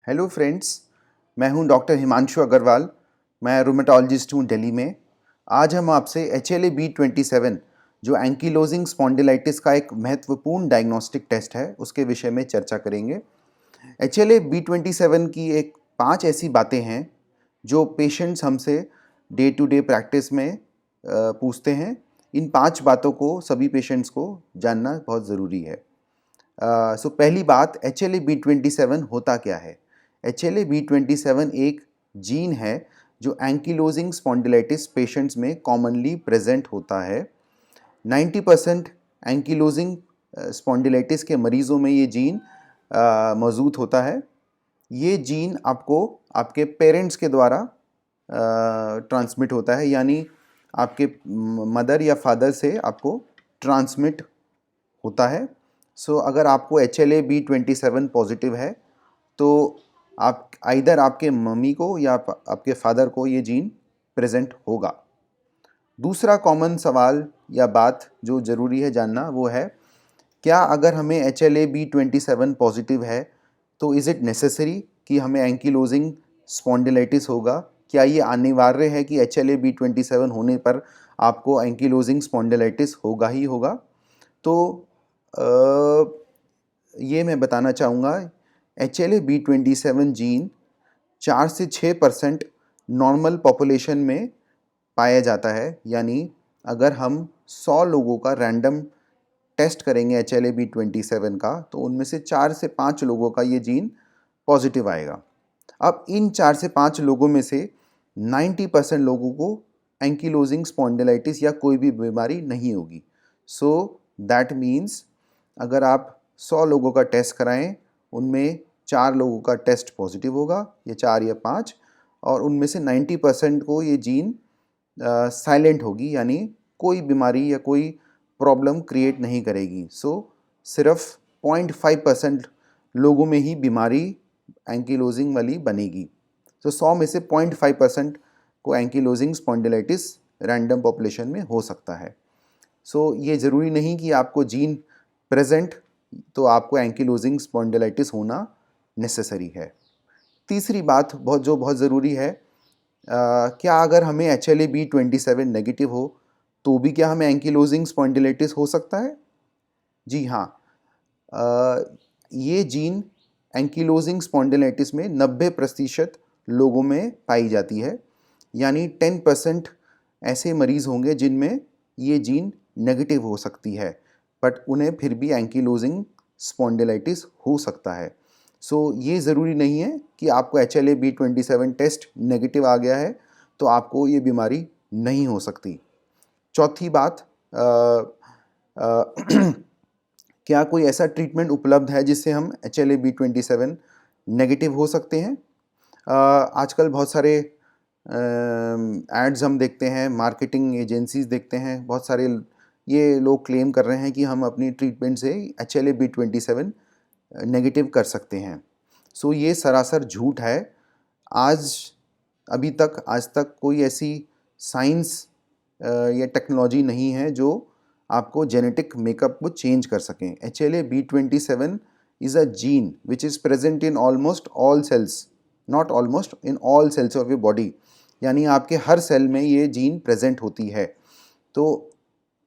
Hello friends, मैं हूं doctor Himanshu Agarwal. मैं रूमेटोलॉजिस्ट हूं दिल्ली में। आज हम आपसे HLA-B27 जो एंकीलोजिंग स्पॉन्डिलाइटिस का एक महत्वपूर्ण डायग्नोस्टिक टेस्ट है उसके विषय में चर्चा करेंगे। HLA-B27 की एक 5 ऐसी बातें हैं जो पेशेंट्स हमसे डे टू डे प्रैक्टिस में पूछते हैं। इन 5 बातों को सभी पेशेंट्स को जानना बहुत ज़रूरी है। सो पहली बात, HLA-B27 होता क्या है। HLA-B27 एक जीन है जो एंकीलोजिंग स्पॉन्डिलाइटिस पेशेंट्स में कॉमनली प्रेजेंट होता है। 90% एंकीलोजिंग स्पॉन्डिलाइटिस के मरीजों में ये जीन मौजूद होता है। ये जीन आपको आपके पेरेंट्स के द्वारा ट्रांसमिट होता है, यानी आपके मदर या फादर से आपको ट्रांसमिट होता है। सो अगर आपको HLA-B27 पॉजिटिव है तो आप आइदर आपके मम्मी को या आपके फादर को ये जीन प्रेजेंट होगा। दूसरा कॉमन सवाल या बात जो ज़रूरी है जानना वो है, क्या अगर हमें HLA-B27 पॉजिटिव है तो इज़ इट नेसेसरी कि हमें एंकीलोजिंग स्पॉन्डिलाइटिस होगा? क्या ये अनिवार्य है कि HLA-B27 होने पर आपको एंकीलोजिंग स्पॉन्डिलाइटिस होगा ही होगा? तो ये मैं बताना चाहूँगा, HLA-B27 जीन 4 से 6% नॉर्मल पॉपुलेशन में पाया जाता है। यानी अगर हम 100 लोगों का रैंडम टेस्ट करेंगे HLA-B27 का तो उनमें से 4 से 5 लोगों का ये जीन पॉजिटिव आएगा। अब इन 4 से 5 लोगों में से 90% लोगों को एंकीलोजिंग स्पॉन्डिलाइटिस या कोई भी बीमारी नहीं होगी। सो दैट मीन्स अगर आप 100 लोगों का टेस्ट कराएं, उनमें 4 लोगों का टेस्ट पॉजिटिव होगा, या 4 या 5, और उनमें से 90% को ये जीन साइलेंट होगी, यानी कोई बीमारी या कोई प्रॉब्लम क्रिएट नहीं करेगी। सो सिर्फ 0.5% लोगों में ही बीमारी एंकीलोजिंग वाली बनेगी। तो 100 में से 0.5% को एंकीलोजिंग स्पॉन्डिलाइटिस रैंडम पॉपुलेशन में हो सकता है। सो ये ज़रूरी नहीं कि आपको जीन प्रेजेंट तो आपको एंकीलोजिंग स्पॉन्डिलाइटिस होना नेसेसरी है। तीसरी बात बहुत ज़रूरी है, क्या अगर हमें HLA-B27 नेगेटिव हो तो भी क्या हमें एंकीलोजिंग स्पॉन्डिलाइटिस हो सकता है? जी हाँ, ये जीन एंकीलोजिंग स्पॉन्डिलाइटिस में 90% लोगों में पाई जाती है। यानी 10% ऐसे मरीज़ होंगे जिनमें ये जीन नेगेटिव हो सकती है, बट उन्हें फिर भी एंकीलोजिंग स्पॉन्डिलाइटिस हो सकता है। सो ये ज़रूरी नहीं है कि आपको HLA-B27 टेस्ट नेगेटिव आ गया है तो आपको ये बीमारी नहीं हो सकती। चौथी बात, क्या कोई ऐसा ट्रीटमेंट उपलब्ध है जिससे हम HLA-B27 नेगेटिव हो सकते हैं? आजकल बहुत सारे एड्स हम देखते हैं, मार्केटिंग एजेंसीज देखते हैं, बहुत सारे ये लोग क्लेम कर रहे हैं कि हम अपनी ट्रीटमेंट से HLA-B27 नेगेटिव कर सकते हैं। सो ये सरासर झूठ है। आज तक कोई ऐसी साइंस या टेक्नोलॉजी नहीं है जो आपको जेनेटिक मेकअप को चेंज कर सकें। HLA-B27 is a gene which is present in almost all cells, not almost, in all cells of your body, यानी आपके हर सेल में ये जीन प्रेजेंट होती है। तो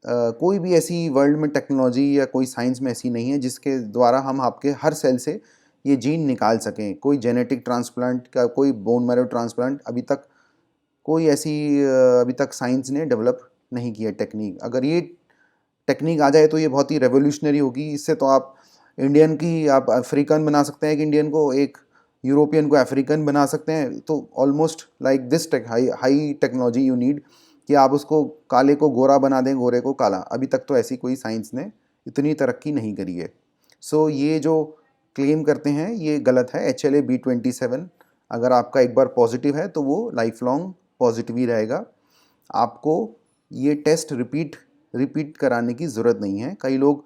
कोई भी ऐसी वर्ल्ड में टेक्नोलॉजी या कोई साइंस में ऐसी नहीं है जिसके द्वारा हम आपके हर सेल से ये जीन निकाल सकें। कोई जेनेटिक ट्रांसप्लांट का, कोई बोन मैरो ट्रांसप्लांट अभी तक साइंस ने डेवलप नहीं किया टेक्निक। अगर ये टेक्निक आ जाए तो ये बहुत ही रेवोल्यूशनरी होगी। इससे तो आप इंडियन की आप अफ्रीकन बना सकते हैं, एक इंडियन को, एक यूरोपियन को अफ्रीकन बना सकते हैं। तो almost like this high technology you need कि आप उसको काले को गोरा बना दें, गोरे को काला। अभी तक तो ऐसी कोई साइंस ने इतनी तरक्की नहीं करी है। सो ये जो क्लेम करते हैं ये गलत है। HLA-B27 अगर आपका एक बार पॉजिटिव है तो वो लाइफ लॉन्ग पॉजिटिव ही रहेगा। आपको ये टेस्ट रिपीट कराने की ज़रूरत नहीं है। कई लोग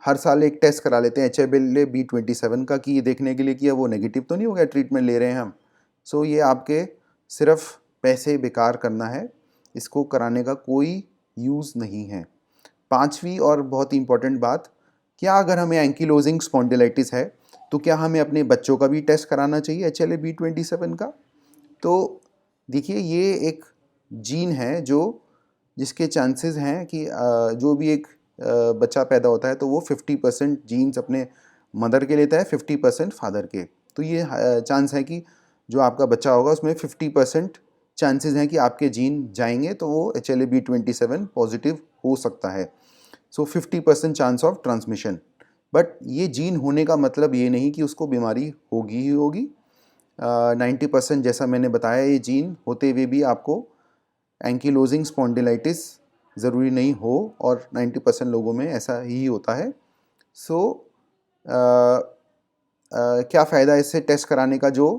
हर साल एक टेस्ट करा लेते हैं HLA-B27 का कि ये देखने के लिए कि वो नेगेटिव तो नहीं हो गया, ट्रीटमेंट ले रहे हैं हम। सो ये आपके सिर्फ पैसे बेकार करना है, इसको कराने का कोई यूज़ नहीं है। पांचवी और बहुत ही इंपॉर्टेंट बात, क्या अगर हमें एंकीलोजिंग स्पॉन्डिलाइटिस है तो क्या हमें अपने बच्चों का भी टेस्ट कराना चाहिए HLA-B27 का? तो देखिए, ये एक जीन है जिसके चांसेस हैं कि जो भी एक बच्चा पैदा होता है तो वो 50% जीन्स अपने मदर के लेता है, 50% फादर के। तो ये चांस है कि जो आपका बच्चा होगा उसमें 50% चांसेस हैं कि आपके जीन जाएंगे, तो वो HLA-B27 पॉजिटिव हो सकता है। सो 50% चांस ऑफ ट्रांसमिशन। बट ये जीन होने का मतलब ये नहीं कि उसको बीमारी होगी ही होगी। 90% जैसा मैंने बताया, ये जीन होते हुए भी आपको एंकीलोजिंग स्पॉन्डिलाइटिस ज़रूरी नहीं हो, और 90% लोगों में ऐसा ही होता है। सो क्या फ़ायदा इससे टेस्ट कराने का, जो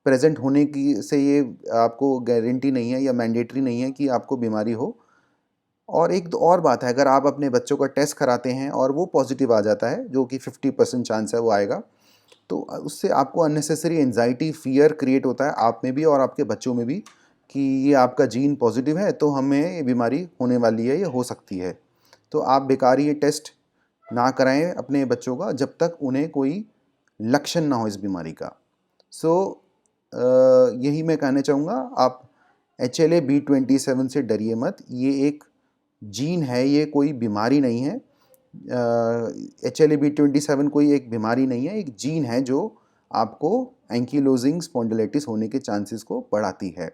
प्रेजेंट होने की से ये आपको गारंटी नहीं है या मैंडेटरी नहीं है कि आपको बीमारी हो। और एक और बात है, अगर आप अपने बच्चों का टेस्ट कराते हैं और वो पॉजिटिव आ जाता है, जो कि 50% चांस है वो आएगा, तो उससे आपको अननेसेसरी एंजाइटी, फियर क्रिएट होता है आप में भी और आपके बच्चों में भी, कि ये आपका जीन पॉजिटिव है तो हमें ये बीमारी होने वाली है या हो सकती है। तो आप बेकार ये टेस्ट ना कराएं अपने बच्चों का जब तक उन्हें कोई लक्षण ना हो इस बीमारी का। सो यही मैं कहना चाहूँगा, आप HLA-B27 से डरिए मत। ये एक जीन है, ये कोई बीमारी नहीं है। HLA-B27 कोई एक बीमारी नहीं है, एक जीन है जो आपको एंकीलोजिंग स्पॉन्डिलाइटिस होने के चांसेस को बढ़ाती है।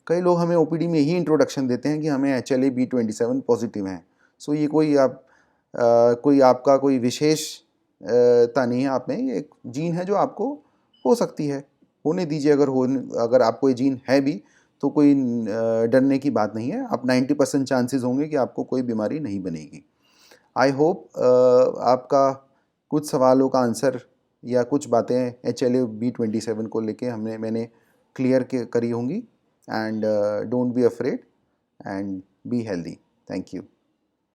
कई लोग हमें OPD में यही इंट्रोडक्शन देते हैं कि हमें HLA-B27 पॉजिटिव हैं। सो ये कोई आपका कोई विशेषता नहीं है आप में, ये एक जीन है जो आपको हो सकती है, होने दीजिए। अगर आपको ये जीन है भी तो कोई डरने की बात नहीं है। आप 90% चांसेस होंगे कि आपको कोई बीमारी नहीं बनेगी। आई होप आपका कुछ सवालों का आंसर या कुछ बातें HLA-B27 को लेके मैंने क्लियर करी होंगी। And don't be afraid and be healthy. Thank you.